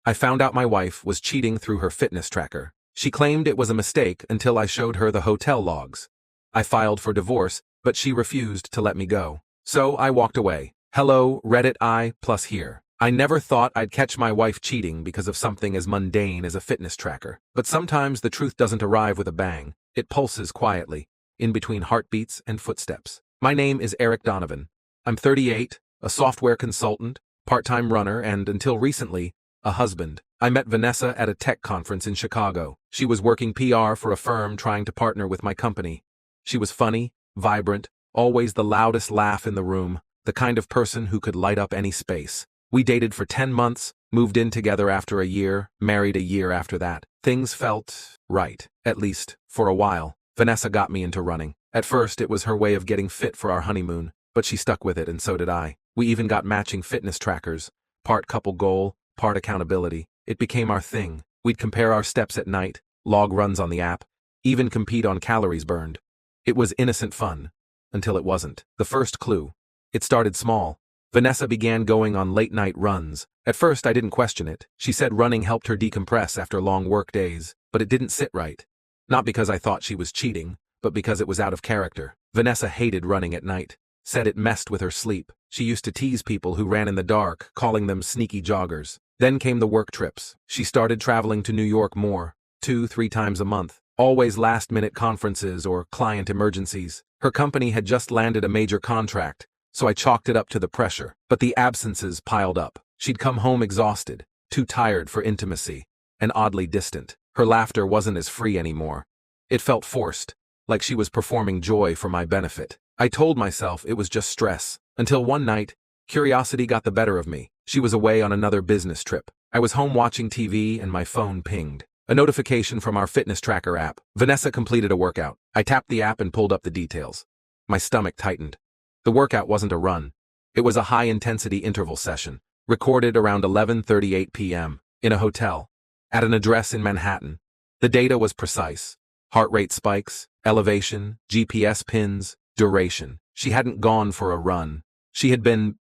I found out my wife was cheating through her fitness tracker. She claimed it was a mistake until I showed her the hotel logs. I filed for divorce, but she refused to let me go. So I walked away. Hello, Reddit I plus here. I never thought I'd catch my wife cheating because of something as mundane as a fitness tracker. But sometimes the truth doesn't arrive with a bang. It pulses quietly, in between heartbeats and footsteps. My name is Eric Donovan. I'm 38, a software consultant, part-time runner, and until recently, a husband. I met Vanessa at a tech conference in Chicago. She was working PR for a firm trying to partner with my company. She was funny, vibrant, always the loudest laugh in the room, the kind of person who could light up any space. We dated for 10 months, moved in together after a year, married a year after that. Things felt right, at least, for a while. Vanessa got me into running. At first, it was her way of getting fit for our honeymoon, but she stuck with it and so did I. We even got matching fitness trackers, part couple goal, part accountability. It became our thing. We'd compare our steps at night, log runs on the app, even compete on calories burned. It was innocent fun, until it wasn't. The first clue. It started small. Vanessa began going on late-night runs. At first, I didn't question it. She said running helped her decompress after long work days, but it didn't sit right. Not because I thought she was cheating, but because it was out of character. Vanessa hated running at night, said it messed with her sleep. She used to tease people who ran in the dark, calling them sneaky joggers. Then came the work trips. She started traveling to New York more, 2-3 times a month, always last-minute conferences or client emergencies. Her company had just landed a major contract, so I chalked it up to the pressure. But the absences piled up. She'd come home exhausted, too tired for intimacy, and oddly distant. Her laughter wasn't as free anymore. It felt forced, like she was performing joy for my benefit. I told myself it was just stress, until one night, curiosity got the better of me. She was away on another business trip. I was home watching TV and my phone pinged. A notification from our fitness tracker app. Vanessa completed a workout. I tapped the app and pulled up the details. My stomach tightened. The workout wasn't a run. It was a high-intensity interval session, recorded around 11:38 p.m., in a hotel, at an address in Manhattan. The data was precise. Heart rate spikes, elevation, GPS pins, duration. She hadn't gone for a run. She had been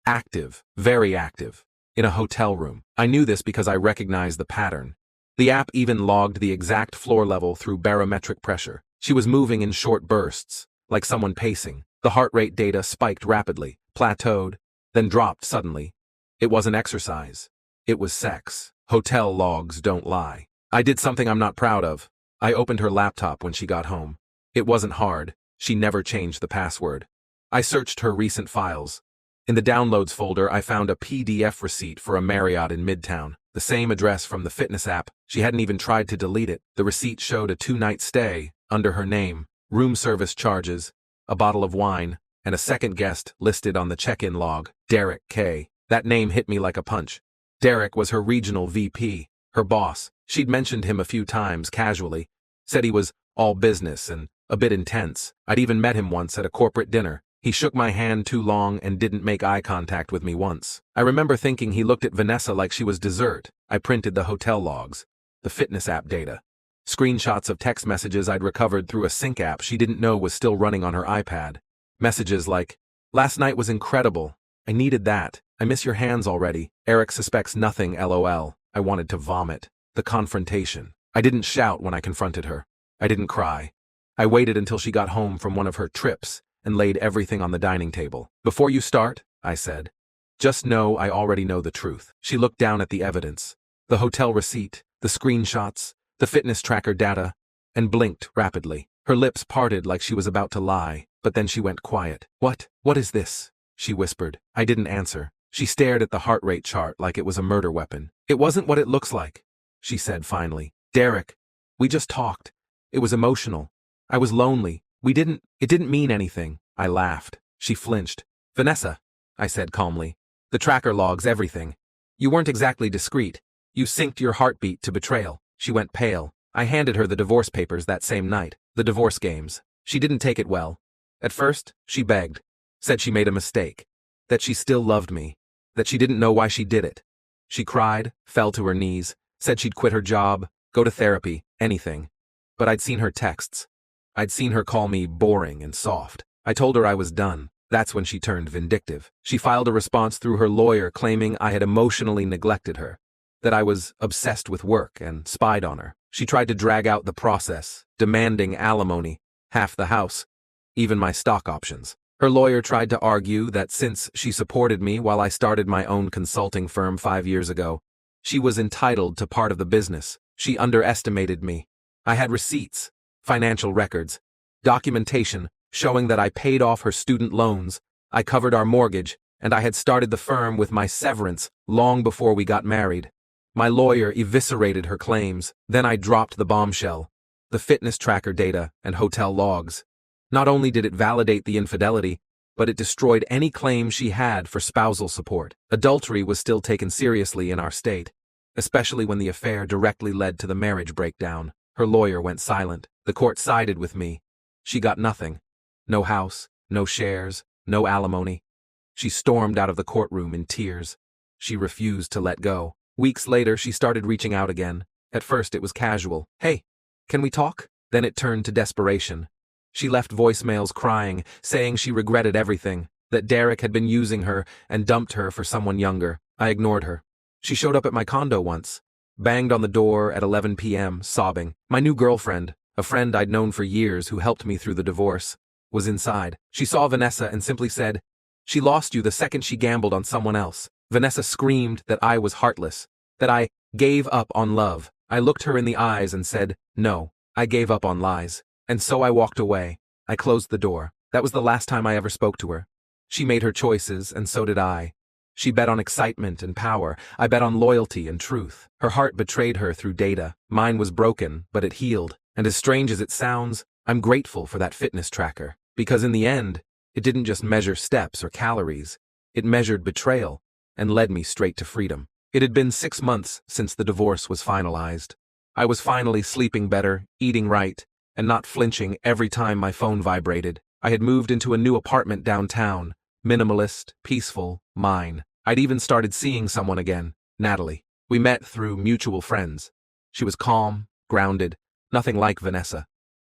active, very active, in a hotel room. I knew this because I recognized the pattern. The app even logged the exact floor level through barometric pressure. She was moving in short bursts, like someone pacing. The heart rate data spiked rapidly, plateaued, then dropped suddenly. It wasn't exercise. It was sex. Hotel logs don't lie. I did something I'm not proud of. I opened her laptop when she got home. It wasn't hard. She never changed the password. I searched her recent files. In the downloads folder, I found a PDF receipt for a Marriott in Midtown, the same address from the fitness app. She hadn't even tried to delete it. The receipt showed a 2-night stay, under her name, room service charges, a bottle of wine, and a second guest listed on the check-in log, Derek K. That name hit me like a punch. Derek was her regional VP, her boss. She'd mentioned him a few times casually, said he was all business and a bit intense. I'd even met him once at a corporate dinner. He shook my hand too long and didn't make eye contact with me once. I remember thinking he looked at Vanessa like she was dessert. I printed the hotel logs, the fitness app data, screenshots of text messages I'd recovered through a sync app she didn't know was still running on her iPad. Messages like, "Last night was incredible. I needed that. I miss your hands already. Eric suspects nothing, LOL. I wanted to vomit." The confrontation. I didn't shout when I confronted her. I didn't cry. I waited until she got home from one of her trips and laid everything on the dining table. "Before you start," I said, "just know I already know the truth." She looked down at the evidence, the hotel receipt, the screenshots, the fitness tracker data, and blinked rapidly. Her lips parted like she was about to lie, but then she went quiet. What is this?" she whispered. I didn't answer. She stared at the heart rate chart like it was a murder weapon. "It wasn't what it looks like," she said finally. "Derek, we just talked. It was emotional. I was lonely. It didn't mean anything." I laughed. She flinched. "Vanessa," I said calmly, "the tracker logs everything. You weren't exactly discreet. You synced your heartbeat to betrayal." She went pale. I handed her the divorce papers that same night, the divorce games. She didn't take it well. At first, she begged, said she made a mistake, that she still loved me, that she didn't know why she did it. She cried, fell to her knees, said she'd quit her job, go to therapy, anything. But I'd seen her texts. I'd seen her call me boring and soft. I told her I was done. That's when she turned vindictive. She filed a response through her lawyer claiming I had emotionally neglected her. that I was obsessed with work and spied on her. She tried to drag out the process, demanding alimony, half the house, even my stock options. Her lawyer tried to argue that since she supported me while I started my own consulting firm 5 years ago, she was entitled to part of the business. She underestimated me. I had receipts, financial records, documentation showing that I paid off her student loans, I covered our mortgage, and I had started the firm with my severance long before we got married. My lawyer eviscerated her claims, then I dropped the bombshell, the fitness tracker data and hotel logs. Not only did it validate the infidelity, but it destroyed any claim she had for spousal support. Adultery was still taken seriously in our state, especially when the affair directly led to the marriage breakdown. Her lawyer went silent. The court sided with me. She got nothing. No house, no shares, no alimony. She stormed out of the courtroom in tears. She refused to let go. Weeks later, she started reaching out again. At first, it was casual. Hey, can we talk? Then it turned to desperation. She left voicemails crying, saying she regretted everything, that Derek had been using her and dumped her for someone younger. I ignored her. She showed up at my condo once, banged on the door at 11 p.m., sobbing. My new girlfriend, a friend I'd known for years who helped me through the divorce, was inside. She saw Vanessa and simply said, "She lost you the second she gambled on someone else." Vanessa screamed that I was heartless, that I gave up on love. I looked her in the eyes and said, "No, I gave up on lies." And so I walked away. I closed the door. That was the last time I ever spoke to her. She made her choices, and so did I. She bet on excitement and power. I bet on loyalty and truth. Her heart betrayed her through data. Mine was broken, but it healed. And as strange as it sounds, I'm grateful for that fitness tracker. Because in the end, it didn't just measure steps or calories. It measured betrayal and led me straight to freedom. It had been 6 months since the divorce was finalized. I was finally sleeping better, eating right, and not flinching every time my phone vibrated. I had moved into a new apartment downtown, minimalist, peaceful, mine. I'd even started seeing someone again, Natalie. We met through mutual friends. She was calm, grounded, nothing like Vanessa.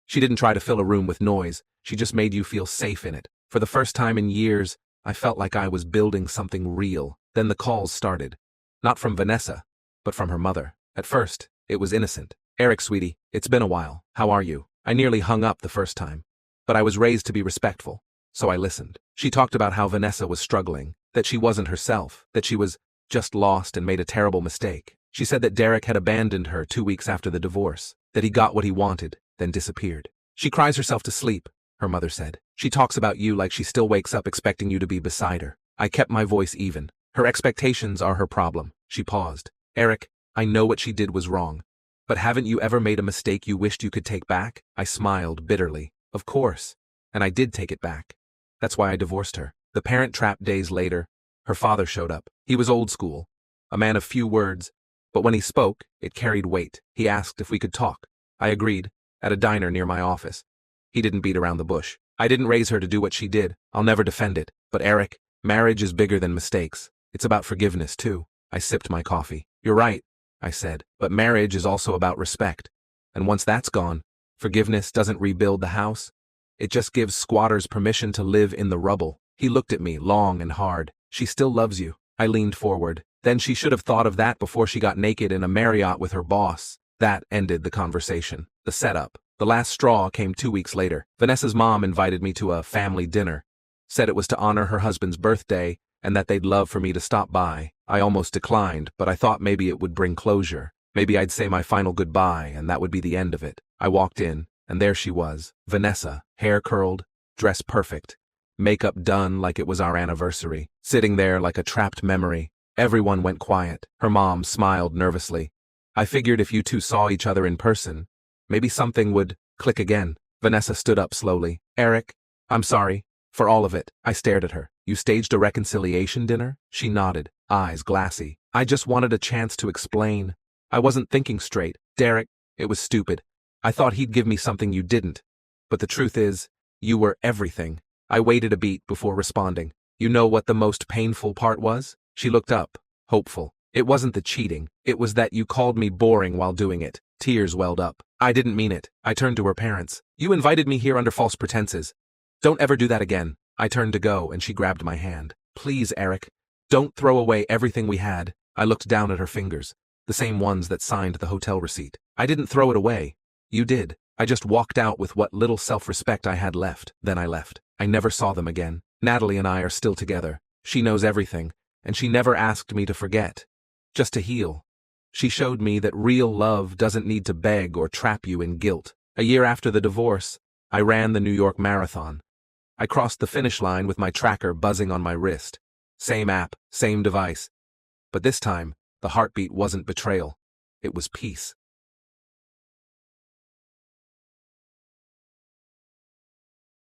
She didn't try to fill a room with noise, she just made you feel safe in it. For the first time in years, I felt like I was building something real. Then the calls started. Not from Vanessa, but from her mother. At first, it was innocent. "Eric, sweetie, it's been a while. How are you?" I nearly hung up the first time. But I was raised to be respectful, so I listened. She talked about how Vanessa was struggling, that she wasn't herself, that she was just lost and made a terrible mistake. She said that Derek had abandoned her 2 weeks after the divorce, that he got what he wanted, then disappeared. "She cries herself to sleep," her mother said. "She talks about you like she still wakes up expecting you to be beside her." I kept my voice even. "Her expectations are her problem." She paused. "Eric, I know what she did was wrong. But haven't you ever made a mistake you wished you could take back?" I smiled bitterly. "Of course. And I did take it back. That's why I divorced her." The Parent Trap days later, her father showed up. He was old school, a man of few words, but when he spoke, it carried weight. He asked if we could talk. I agreed, at a diner near my office. He didn't beat around the bush. "I didn't raise her to do what she did. I'll never defend it. But Eric, marriage is bigger than mistakes. It's about forgiveness, too." I sipped my coffee. "You're right," I said, "but marriage is also about respect. And once that's gone, forgiveness doesn't rebuild the house. It just gives squatters permission to live in the rubble." He looked at me long and hard. "She still loves you." I leaned forward. Then she should have thought of that before she got naked in a Marriott with her boss. That ended the conversation. The setup. The last straw came 2 weeks later. Vanessa's mom invited me to a family dinner. Said it was to honor her husband's birthday and that they'd love for me to stop by. I almost declined, but I thought maybe it would bring closure. Maybe I'd say my final goodbye and that would be the end of it. I walked in, and there she was, Vanessa, hair curled, dress perfect, makeup done like it was our anniversary, sitting there like a trapped memory. Everyone went quiet. Her mom smiled nervously. I figured if you two saw each other in person, maybe something would click again. Vanessa stood up slowly. "Eric, I'm sorry for all of it." I stared at her. "You staged a reconciliation dinner?" She nodded, eyes glassy. "I just wanted a chance to explain. I wasn't thinking straight. Derek, it was stupid. I thought he'd give me something you didn't. But the truth is, you were everything." I waited a beat before responding. "You know what the most painful part was?" She looked up, hopeful. "It wasn't the cheating. It was that you called me boring while doing it." Tears welled up. "I didn't mean it." I turned to her parents. "You invited me here under false pretenses. Don't ever do that again." I turned to go and she grabbed my hand. "Please, Eric, don't throw away everything we had." I looked down at her fingers. the same ones that signed the hotel receipt. I didn't throw it away. You did. I just walked out with what little self-respect I had left. Then I left. I never saw them again. Natalie and I are still together. She knows everything, and she never asked me to forget. Just to heal. She showed me that real love doesn't need to beg or trap you in guilt. A year after the divorce, I ran the New York Marathon. I crossed the finish line with my tracker buzzing on my wrist. Same app, same device. But this time, the heartbeat wasn't betrayal. It was peace.